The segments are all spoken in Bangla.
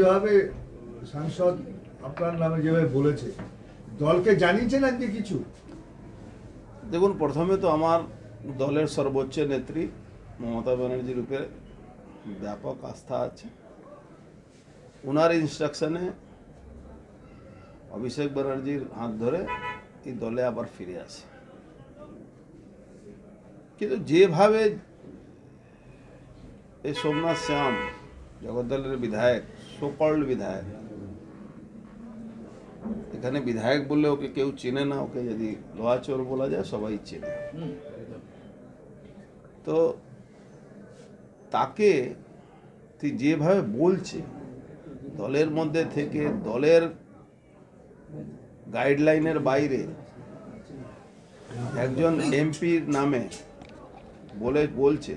যেভাবে সাংসদ আপনার নামে যেভাবে বলেছে, দলকে জানিয়েছেন আজকে কিছু? দেখুন, প্রথমে তো আমার দলের সর্বোচ্চ নেত্রী মমতা ব্যানার্জির উপরে ব্যাপক আস্থা আছে। ওনার ইনস্ট্রাকশনে অভিষেক ব্যানার্জির হাত ধরে এই দলে আবার ফিরে আসে। কিন্তু যেভাবে এই সোমনাথ শ্যাম জগদ্দলের বিধায়ক, সোকল্ড বিধায়ক, এখানে বিধায়ক বললে ওকে কেউ চেনে না, ওকে যদি লোহাচোর বলা যায় সবাই চেনে। তো তাকে যেভাবে বলছে, দলের মধ্যে থেকে দলের গাইডলাইনের বাইরে একজন এমপির নামে বলছে,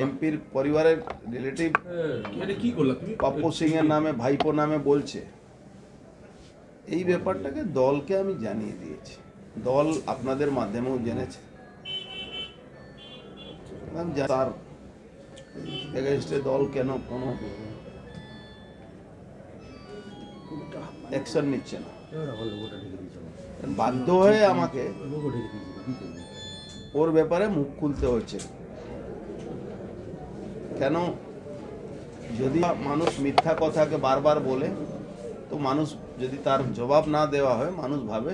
এমপির পরিবারের রিলেটিভ পাপ্পু সিং এর নামে, ভাইপো নামে বলছে। এই ব্যাপারটাকে দলকে আমি জানিয়ে দিয়েছি, দল আপনাদের মাধ্যমেও জেনেছে। তার এগেইনস্টে দল কেন কোনো অ্যাকশন নিচ্ছে না, বাধ্য হয়ে আমাকে ওর ব্যাপারে মুখ খুলতে হচ্ছে। কেন? যদি মানুষ মিথ্যা কথাকে বারবার বলে, তো মানুষ যদি তার জবাব না দেওয়া হয়, মানুষ ভাবে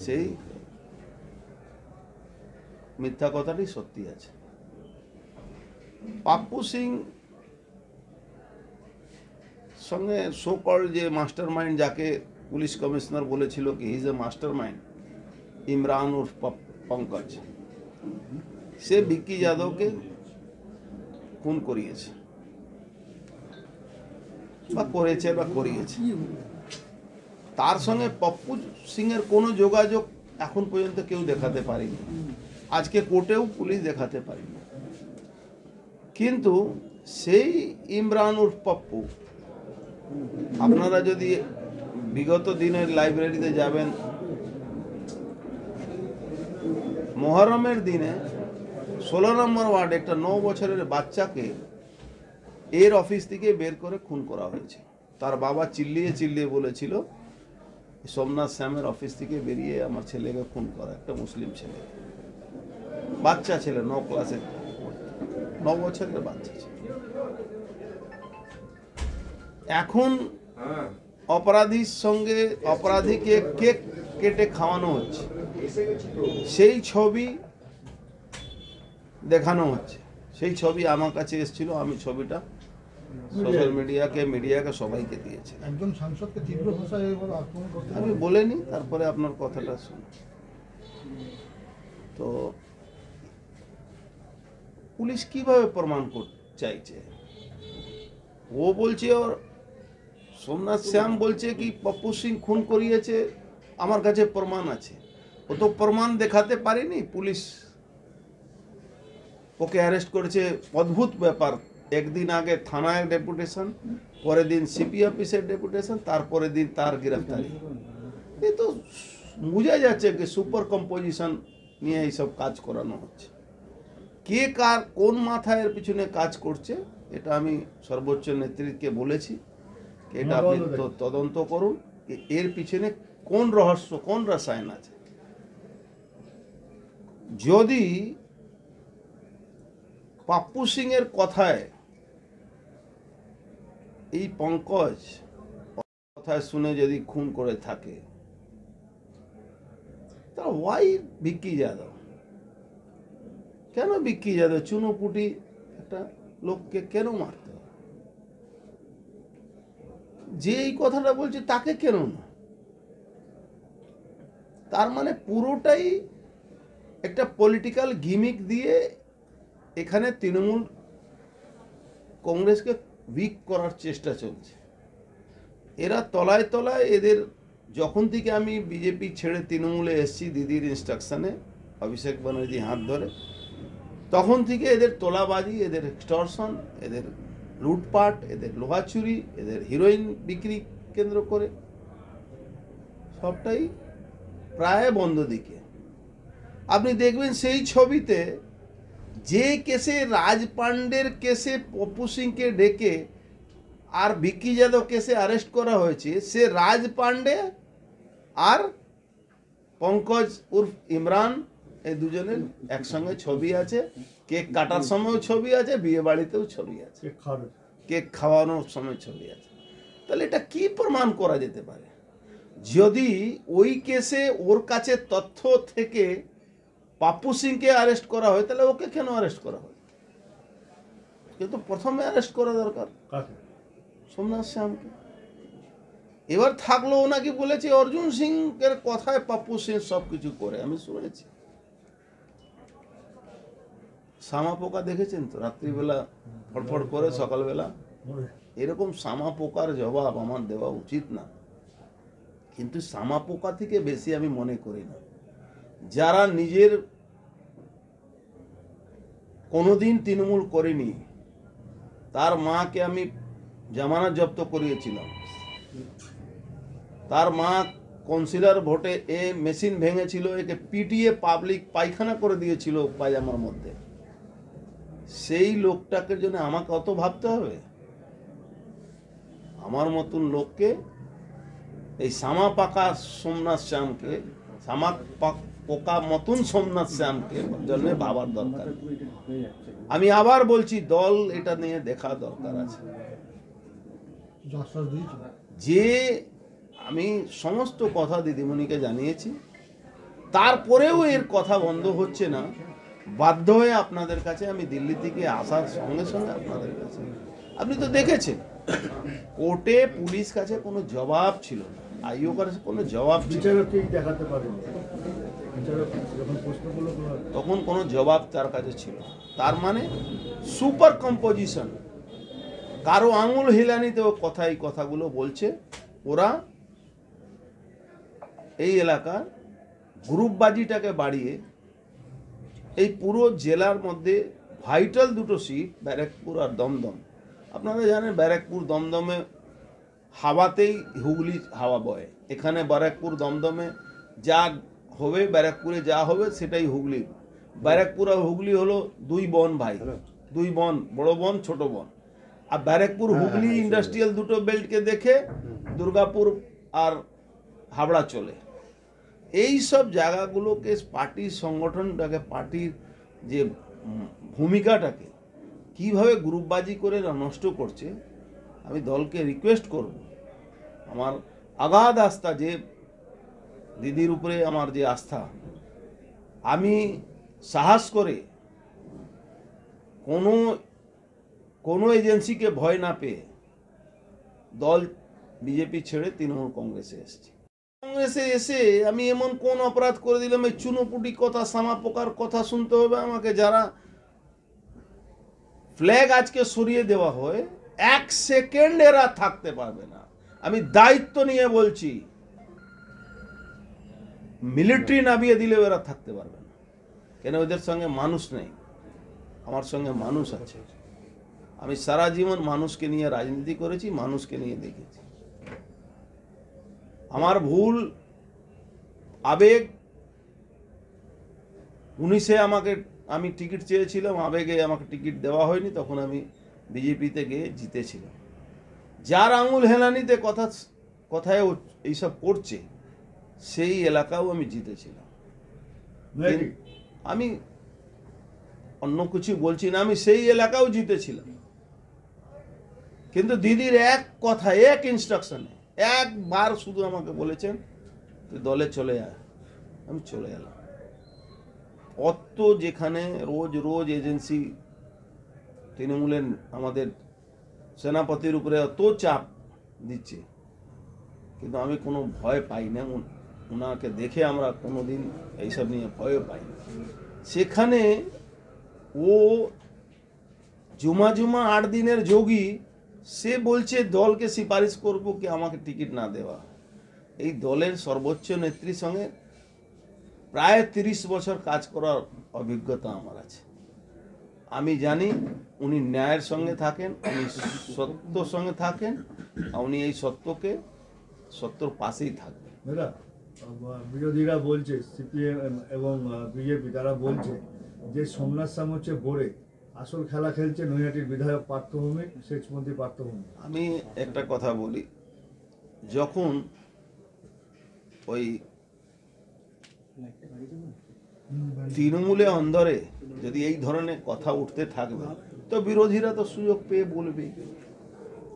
সেই মিথ্যা কথাটি সত্যি আছে। পাপ্পু সিং সঙ্গে সোকল্ড যে মাস্টার মাইন্ড, যাকে পুলিশ কমিশনার বলেছিল কি he is a mastermind, Imran উর্ফ পঙ্কজ, সে ভিকি যাদবকে খুন করিয়েছে বা করেছে বা করিয়েছে। তার সঙ্গে পাপ্পু সিং এর কোনো যোগাযোগ এখন পর্যন্ত কেউ দেখাতে পারেনি, আজকে কোর্টেও পুলিশ দেখাতে পারেনি। কিন্তু সেই ইমরান উর্ফ পাপ্পু, আপনারা যদি বিগত দিনের লাইব্রেরিতে যাবেন, মোহরমের দিনে 16 নম্বর ওয়ার্ডে একটা 9 বছরের বাচ্চাকে এর অফিস থেকে বের করে খুন করা হয়েছে। তার বাবা চিল্লিয়ে চিল্লিয়ে বলেছিল সোমনাথ শ্যামের অফিস থেকে বেরিয়ে আমার ছেলেকে খুন করা, একটা মুসলিম ছেলে, বাচ্চা ছেলে, 9 ক্লাসের 9 বছরের বাচ্চা ছিল। এখন অপরাধীর সঙ্গে অপরাধীকে কেক কেটে খাওয়ানো হচ্ছে, সেই ছবি দেখানো হচ্ছে। সেই ছবি আমার কাছে এসেছিল, আমি ছবিটা সোশ্যাল মিডিয়াকে সবাইকে দিয়েছি। একজন সাংসদকে তীব্র ভাষায় আক্রমণ করতে আমি বলিনি, তারপরে আপনার কথাটা শুনুন। তো পুলিশ কিভাবে প্রমাণ চাইছে? ও বলছে, ওর সোমনাথ শ্যাম বলছে কি পাপ্পু সিং খুন করিয়েছে, আমার কাছে প্রমাণ আছে। ও তো প্রমাণ দেখাতে পারেনি। পুলিশ ওকে অ্যারেস্ট করেছে, অদ্ভুত ব্যাপার। একদিন আগে থানায় ডেপুটেশন, পরের দিন সিপি অফিসের ডেপুটেশন, তারপরের দিন তার গ্রেফতারি। এ তো বোঝা যাচ্ছে যে সুপার কম্পোজিশন নিয়ে এইসব কাজ করানো হচ্ছে। কে কার কোন মাথায় এর পিছনে কাজ করছে, এটা আমি সর্বোচ্চ নেতৃত্বকে বলেছি, এটা আপনি তদন্ত করুন, এর পিছনে কোন রহস্য, কোন রসায়ন আছে। যদি পাপ্পু সিং এর কথায় এই পঙ্কজ কথায় শুনে যদি খুন করে থাকে, তা ওয়াই ভিকি যাদব? কেন ভিকি যাদব চুনোপুটি একটা লোককে কেন মারতে হবে? যে এই কথাটা বলছে তাকে কেন না? তার মানে পুরোটাই একটা পলিটিক্যাল গিমিক দিয়ে এখানে তৃণমূল কংগ্রেসকে উইক করার চেষ্টা চলছে। এরা তলায় তলায় এদের, যখন থেকে আমি বিজেপি ছেড়ে তৃণমূলে এসেছি দিদির ইনস্ট্রাকশনে, অভিষেক ব্যানার্জি হাত ধরে, তখন থেকে এদের তোলাবাজি, এদের এক্সটর্শন, এদের লুটপাট, এদের লোহা চুরি, এদের হিরোইন বিক্রি কেন্দ্র করে সবটাই প্রায় বন্ধ দিকে। আপনি দেখবেন সেই ছবিতে যে কেসে, রাজ পান্ডের কেসে পাপ্পু সিংকে ডেকে আর ভিকি যাদব কেসে অ্যারেস্ট করা হয়েছে, সে রাজ পান্ডে আর পঙ্কজ উর্ফ ইমরান, এই দুজনের একসঙ্গে ছবি আছে, কেক কাটার সময়ও ছবি আছে, বিয়ে বাড়িতেও ছবি আছে, কে খাবে? কেক খাওয়ানোর সময় ছবি আছে। তাহলে এটা কি প্রমাণ করা যেতে পারে? যদি ওই কেসে ওর কাছে তথ্য থেকে পাপ্পু সিংকে অ্যারেস্ট করা হয়, তাহলে ওকে কেন অ্যারেস্ট করা হয়? কিন্তু প্রথমে অ্যারেস্ট করা দরকার কাকে? সোমনাথ শ্যামকে। এবার থাকলো ওনাকে বলেছে অর্জুন সিং এর কথায় পাপ্পু সিং সবকিছু করে, আমি শুনেছি। সামা পোকা দেখেছেন তো, রাত্রিবেলা ফটফট করে, সকালবেলা এরকম সামা পোকার জবাব আমার দেওয়া উচিত না, কিন্তু সামা পোকা থেকে বেশি আমি মনে করি না যারা নিজের কোনোদিন তৃণমূল করেনি। তার মাকে আমি জামানত জব্দ করিয়েছিলাম, তার মা কাউন্সিলর ভোটে এ মেশিন ভেঙেছিল, একে পিটিয়ে পাবলিক পায়খানা করে দিয়েছিল পায়জামার মধ্যে। সেই লোকটাকে জন্য আমাকে অত ভাবতে হবে? আমার মতন লোককে, এই সামা পাকা সোমনাথ শ্যামকে, সামা পোকা মতন সোমনাথ শ্যামকে জন্য ভাবার দরকার। আমি আবার বলছি, দল এটা নিয়ে দেখা দরকার আছে। যে আমি সমস্ত কথা দিদিমণিকে জানিয়েছি, তারপরেও এর কথা বন্ধ হচ্ছে না। বাধ্য হয়ে আপনাদের কাছে আমি দিল্লি থেকে আসার সঙ্গে সঙ্গে আপনাদের কাছে, আপনি তো দেখেছেন কোর্টে পুলিশ কাছে কোনো জবাব ছিল না, আইও কাছে কোনো জবাব ছিল না। বিচারককে দেখাতে পারেন, বিচারক যখন প্রশ্ন করলো তখন কোনো জবাব তার কাছে ছিল না। তার মানে সুপার কম্পোজিশন, কারো আঙুল হিলানিতে ও এই কথাগুলো বলছে। ওরা এই এলাকার গ্রুপবাজিটাকে বাড়িয়ে এই পুরো জেলার মধ্যে ভাইটাল দুটো সিট, ব্যারাকপুর আর দমদম, আপনারা জানেন ব্যারাকপুর দমদমে হাওয়াতেই হুগলি হাওয়া বয়। এখানে ব্যারাকপুর দমদমে যা হবে, ব্যারাকপুরে যা হবে সেটাই হুগলি। ব্যারাকপুর আর হুগলি হলো দুই বোন ভাই, দুই বোন, বড় বোন ছোট বোন। আর ব্যারাকপুর হুগলি ইন্ডাস্ট্রিয়াল দুটো বেল্টকে দেখে দুর্গাপুর আর হাবড়া চলে। এই সব জায়গাগুলোকে পার্টির সংগঠনটাকে, পার্টির যে ভূমিকাটাকে কিভাবে গ্রুপবাজি করে নষ্ট করছে, আমি দলকে রিকোয়েস্ট করব। আমার আগাধ আস্থা, যে দিদির উপরে আমার যে আস্থা, আমি সাহস করে কোনো এজেন্সিকে ভয় না পেয়ে দল বিজেপি ছেড়ে তৃণমূল কংগ্রেসে এসেছি। কংগ্রেসে এসে আমি এমন কোন অপরাধ করে দিলাম, এই চুনোপুটি কথা, সামা পোকার কথা শুনতে হবে আমাকে? যারা ফ্ল্যাগ আজকে সরিয়ে দেওয়া হয়, এক সেকেন্ড এরা থাকতে পারবে না। আমি দায়িত্ব নিয়ে বলছি, মিলিটারি নামিয়ে দিলেও এরা থাকতে পারবে না। কেন? ওদের সঙ্গে মানুষ নেই, আমার সঙ্গে মানুষ আছে। আমি সারা জীবন মানুষকে নিয়ে রাজনীতি করেছি, মানুষকে নিয়ে দেখেছি। আমার ভুল, আবেগ, 19-এ আমি টিকিট চেয়েছিলাম, আবেগে আমাকে টিকিট দেওয়া হয়নি, তখন আমি বিজেপিতে গিয়ে জিতেছিলাম। যার আঙুল হেলানিতে কথায় এইসব করছে, সেই এলাকাও আমি জিতেছিলাম। আমি অন্য কিছু বলছি না, আমি সেই এলাকাও জিতেছিলাম। কিন্তু দিদির এক কথা, এক ইনস্ট্রাকশনে, একবার শুধু আমাকে বলেছেন তুই দলে চলে আয়, আমি চলে এলাম। অত যেখানে রোজ রোজ এজেন্সি তৃণমূলের আমাদের সেনাপতির উপরে অত চাপ দিচ্ছে, কিন্তু আমি কোনো ভয় পাই না। ওনাকে দেখে আমরা কোনোদিন এইসব নিয়ে ভয়ও পাই না। সেখানে ও জুমা 8 দিনের যোগী, সে বলছে দলকে সুপারিশ করবো কি আমাকে টিকিট না দেওয়া। এই দলের সর্বোচ্চ নেত্রীর সঙ্গে প্রায় 30 বছর কাজ করার অভিজ্ঞতা আমার আছে। আমি জানি উনি ন্যায়ের সঙ্গে থাকেন, উনি সত্যর সঙ্গে থাকেন, আর উনি এই সত্যর পাশেই থাকবেন। বিরোধীরা বলছে, সিপিএম এবং বিজেপি, তারা বলছে যে সোমনাথ শ্যাম হচ্ছে বোরে, আসল খেলা খেলছে নৈহাটির বিধায়ক পার্থভূমিক, সেচমন্ত্রী পার্থভূমিক। আমি একটা কথা বলি, যখন ওই তৃণমূলে অন্দরে যদি এই ধরনের কথা উঠতে থাকবে তো বিরোধীরা তো সুযোগ পেয়ে বলবে,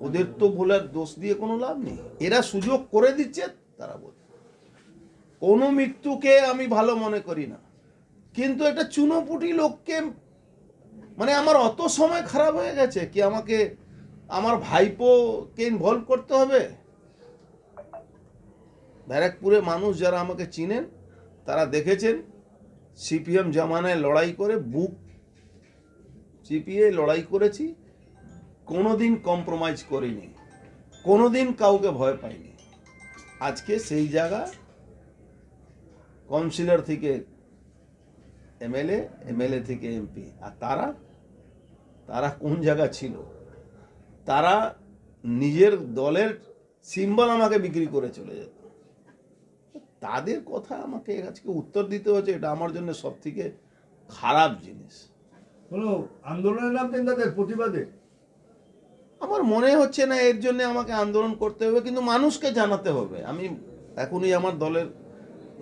ওদের তো বলার দোষ দিয়ে কোনো লাভ নেই, এরা সুযোগ করে দিচ্ছে তারা বলবে। কোনো মৃত্যুকে আমি ভালো মনে করি না, কিন্তু একটা চুনোপুটি লোককে, মানে আমার অত সময় খারাপ হয়ে গেছে কি আমাকে আমার ভাইপোকে ইনভলভ করতে হবে? ব্যারাকপুরে মানুষ যারা আমাকে চিনেন তারা দেখেছেন সিপিএম জামানায় লড়াই করে বুক চিপিয়ে লড়াই করেছি, কোনোদিন কম্প্রোমাইজ করিনি, কোনোদিন কাউকে ভয় পাইনি। আজকে সেই জায়গা কাউন্সিলর থেকে এমএলএ, এমএলএ থেকে এমপি, আর তারা কোন জায়গা ছিল? তারা নিজের দলের সিম্বল আমাকে বিক্রি করে চলে যেত। তাদের কথা আমাকে আজকে উত্তর দিতে হচ্ছে, এটা আমার জন্য সব থেকে খারাপ জিনিস। কোনো আন্দোলনের নামতেন তাদের প্রতিবাদে? আমার মনে হচ্ছে না এর জন্য আমাকে আন্দোলন করতে হবে, কিন্তু মানুষকে জানাতে হবে। আমি এখনই আমার দলের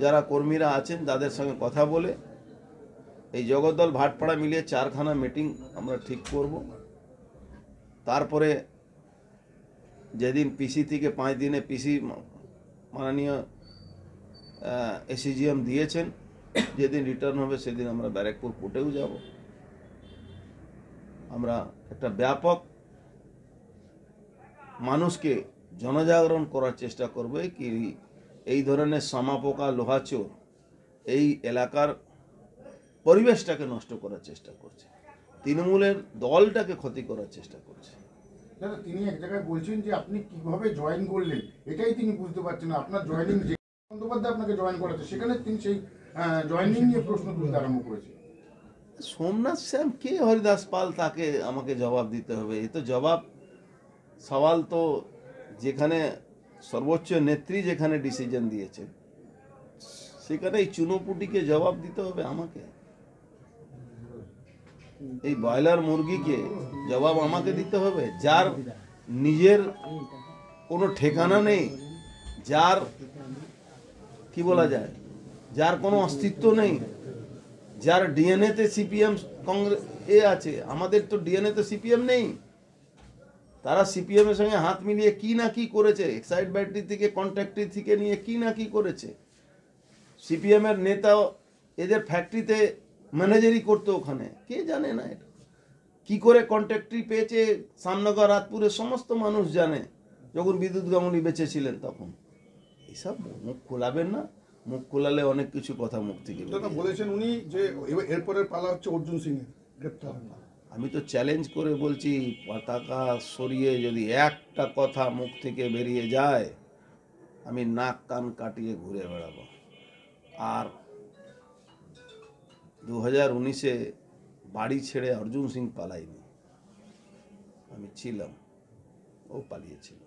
যারা কর্মীরা আছেন তাদের সঙ্গে কথা বলে এই জগদ্দল ভাটপাড়া মিলিয়ে 4খানা মিটিং আমরা ঠিক করব। তারপরে যেদিন পিসি থেকে 5 দিনে পিসি মাননীয় এসিজিএম দিয়েছেন, যেদিন রিটার্ন হবে সেদিন আমরা ব্যারাকপুর কোর্টেও যাব। আমরা একটা ব্যাপক মানুষকে জনজাগরণ করার চেষ্টা করব কি এই ধরনের সামাপোকা লোহাচোর এই এলাকার পরিবেশটাকে নষ্ট করার চেষ্টা করছে, তৃণমূলের দলটাকে ক্ষতি করার চেষ্টা করছে। দাদা, তিনি এক জায়গায় বলছেন যে আপনি কিভাবে জয়েন করলেন এটাই তিনি বুঝতে পারছেন না। আপনার জয়েনিং যে বন্দ্যোপাধ্যায় আপনাকে জয়েন করাচ্ছে সেখানে তিনি সেই জয়েনিং নিয়ে প্রশ্ন তুলতে আরম্ভ করেছে। সোমনাথ শ্যাম কে হরিদাস পাল, তাকে আমাকে জবাব দিতে হবে? এই তো জবাব সওয়াল তো যেখানে সর্বোচ্চ নেত্রী যেখানে ডিসিশন দিয়েছে সেখানে এই চুনোপুটিকে জবাব দিতে হবে আমাকে? এই ব্রয়লার মুরগিকে জবাব আমাকে দিতে হবে? যার নিজের কোনো ঠিকানা নেই, যার কি বলা যায়, যার কোনো অস্তিত্ব নেই, যার ডিএনএতে সিপিএম কংগ্রেস আছে, আমাদের তো ডিএনএতে সিপিএম নেই। তারা সিপিএম এর সঙ্গে হাত মিলিয়ে কি না কি করেছে, এক্সাইড ব্যাটারি থেকে কন্ট্রাক্টরি থেকে নিয়ে কি না কি করেছে। সিপিএম এর নেতা এদের ফ্যাক্টরিতে ম্যানেজারি করতো, ওখানে কে জানে না এটা কি করে কন্ট্রাক্টরি পেয়েছে? সামনগর রাতপুরের সমস্ত মানুষ জানে, যখন বিদ্যুৎ গাঙ্গুলি বেঁচে ছিলেন তখন। এইসব মুখ খোলাবেন না, মুখ খোলালে অনেক কিছু কথা মুখ থেকে বেরিয়ে যাবে। বলেছেন উনি যে এরপরের পালা হচ্ছে অর্জুন সিং এর গ্রেপ্তার। আমি তো চ্যালেঞ্জ করে বলছি, পতাকা সরিয়ে যদি একটা কথা মুখ থেকে বেরিয়ে যায় আমি নাক কান কাটিয়ে ঘুরে বেড়াবো। আর 2019-এ বাড়ি ছেড়ে অর্জুন সিং পালাইনি, আমি ছিলাম, ও পালিয়েছিল।